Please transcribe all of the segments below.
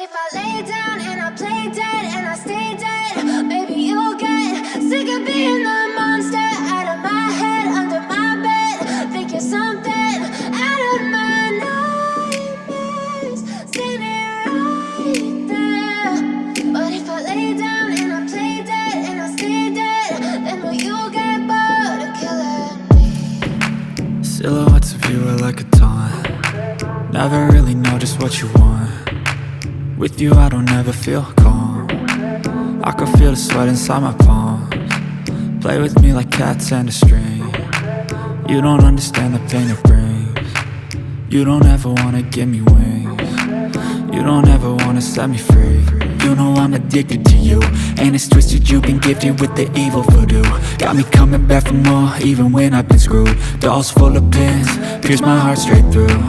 if I lay down and I play dead and I stay dead, maybe you'll get sick of being the monster out of my head, under my bed. Think you're something out of my nightmares, standing right there. But if I lay down and I play dead and I stay dead, then will you get bored of killing me? Silhouettes of you are like a taunt. Never really know just what you want. With you I don't ever feel calm. I can feel the sweat inside my palms. Play with me like cats and a string. You don't understand the pain it brings. You don't ever wanna give me wings. You don't ever wanna set me free. You know I'm addicted to you, and it's twisted, you've been gifted with the evil voodoo. Got me coming back for more, even when I've been screwed. Dolls full of pins, pierce my heart straight through.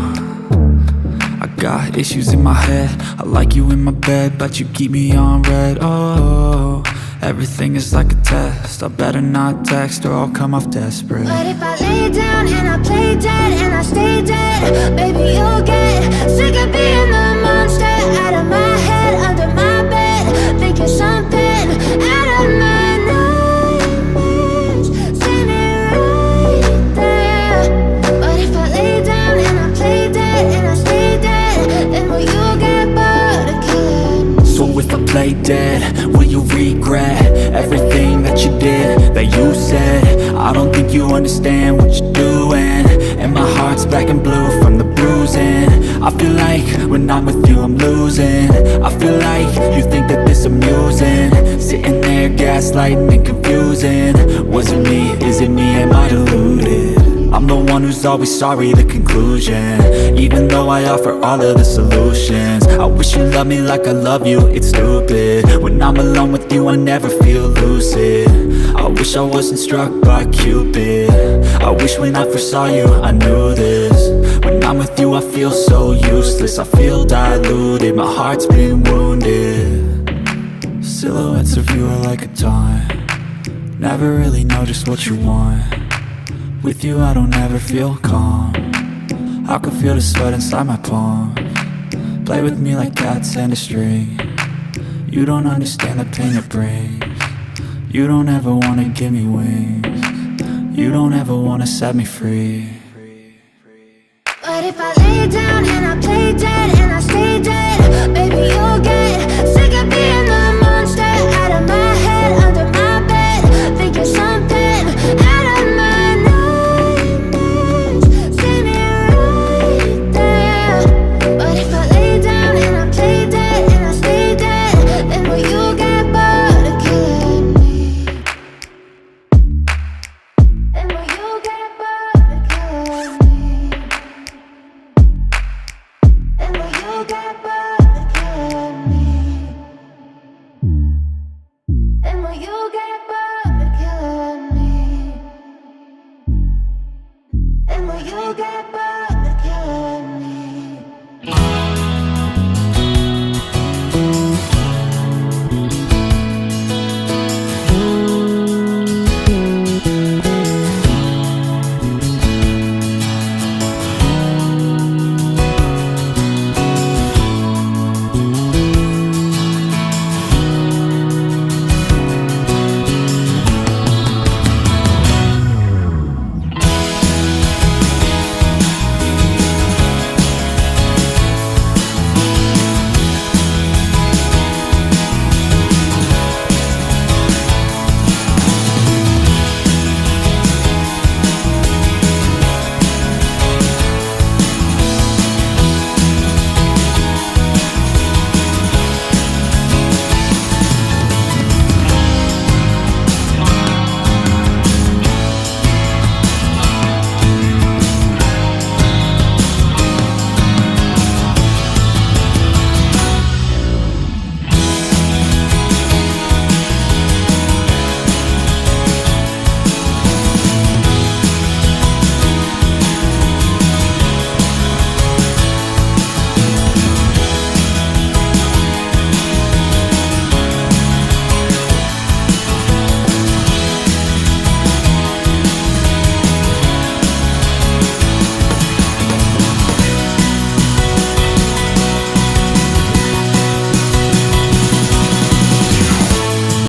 I got issues in my head, I like you in my bed, but you keep me on red. Oh, everything is like a test, I better not text or I'll come off desperate. But if I lay down and I play dead and I stay dead, baby you'll get sick of being the monster out of my head, under my bed. Think you're something out of my nightmares, standing right there. But if I lay down and I play dead and I stay dead, then will you get bored of killing me? So if I play dead, will you regret everything that you did, that you said? I don't think you understand what you're doing, and my heart's black and blue from the bruising. I feel like when I'm with you I'm losing. I feel like you think that this amusing, sitting there gaslighting and confusing. Was it me? Is it me? Am I deluded? I'm the one who's always sorry, the conclusion, even though I offer all of the solutions. I wish you loved me like I love you, it's stupid. When I'm alone with you I never feel lucid. I wish I wasn't struck by Cupid. I wish when I first saw you I knew this. When I'm with you I feel so useless, I feel diluted, my heart's been wounded. Silhouettes of you are like a taunt. Never really know just what you want. With you I don't ever feel calm. I can feel the sweat inside my palms. Play with me like cats and a string. You don't understand the pain it brings. You don't ever wanna give me wings. You don't ever wanna set me free. But if I lay down and I play dead and I stay dead,